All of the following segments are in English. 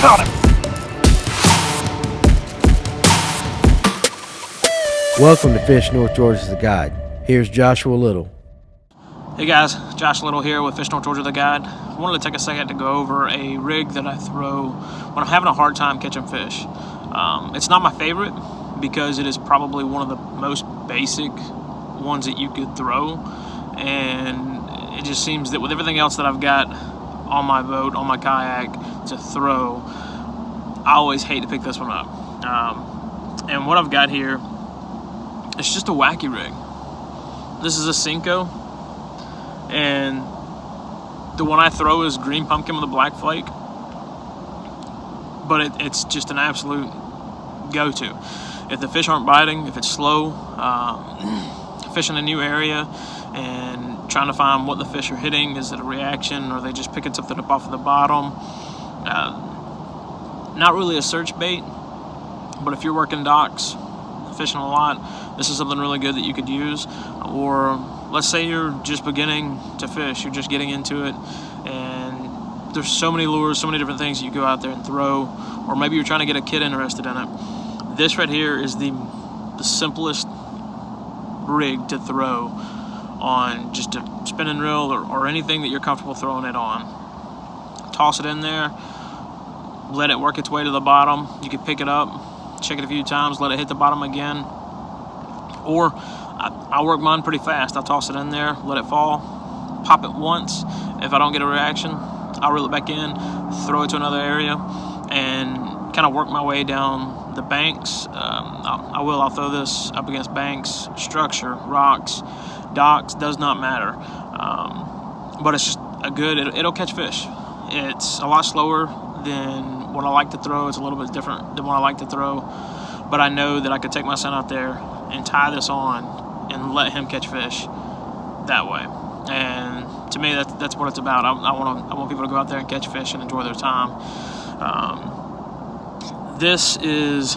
Got him. Welcome to Fish North Georgia the Guide. Here's Joshua Little. Hey guys, Josh Little here with Fish North Georgia the Guide. I wanted to take a second to go over a rig that I throw when I'm having a hard time catching fish. It's not my favorite because it is probably one of the most basic ones that you could throw, and it just seems that with everything else that I've got on my boat, on my kayak to throw, I always hate to pick this one up. And what I've got here, it's just a Wacky Rig. This is a Cinco, and the one I throw is green pumpkin with a black flake, but it's just an absolute go-to. If the fish aren't biting, if it's slow, fishing a new area and trying to find what the fish are hitting, is it a reaction, or are they just picking something up off of the bottom? Not really a search bait, but if you're working docks, fishing a lot, this is something really good that you could use. Or let's say you're just beginning to fish, you're just getting into it, and there's so many lures, so many different things you go out there and throw, or maybe you're trying to get a kid interested in it. This right here is the simplest rig to throw on just a spinning reel or anything that you're comfortable throwing it on. Toss it in there, let it work its way to the bottom. You can pick it up, check it a few times, let it hit the bottom again. Or I work mine pretty fast. I'll toss it in there, let it fall, pop it once. If I don't get a reaction, I'll reel it back in, throw it to another area, and kind of work my way down the banks. I'll throw this up against banks, structure, rocks, docks, does not matter. But it's just a good, it'll catch fish. It's a lot slower than what I like to throw. It's a little bit different than what I like to throw. But I know that I could take my son out there and tie this on and let him catch fish that way. And to me, that's what it's about. I want people to go out there and catch fish and enjoy their time. This is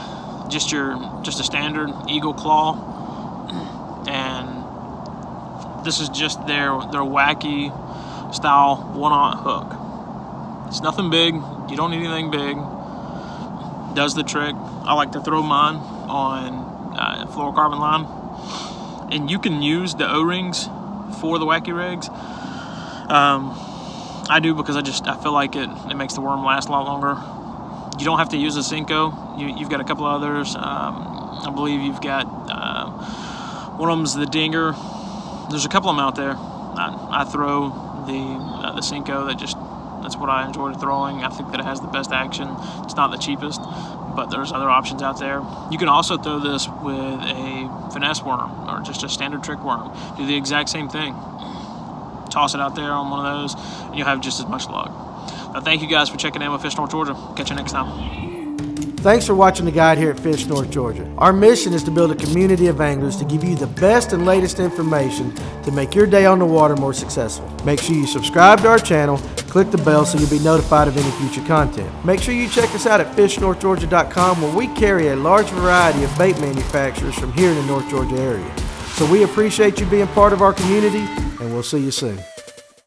just a standard eagle claw, and this is just their Wacky style 1/0 hook. It's nothing big. You don't need anything big. Does the trick. I like to throw mine on fluorocarbon line, and you can use the O-rings for the Wacky Rigs. I do because I feel like it makes the worm last a lot longer. You don't have to use a Cinco. You've got a couple others. I believe you've got one of them's the Dinger. There's a couple of them out there. I throw the Cinco. That's what I enjoy throwing. I think that it has the best action. It's not the cheapest, but there's other options out there. You can also throw this with a finesse worm or just a standard trick worm. Do the exact same thing. Toss it out there on one of those, and you'll have just as much luck. Thank you guys for checking in with Fish North Georgia. Catch you next time. Thanks for watching the guide here at Fish North Georgia. Our mission is to build a community of anglers to give you the best and latest information to make your day on the water more successful. Make sure you subscribe to our channel, click the bell so you'll be notified of any future content. Make sure you check us out at fishnorthgeorgia.com, where we carry a large variety of bait manufacturers from here in the North Georgia area. So we appreciate you being part of our community, and we'll see you soon.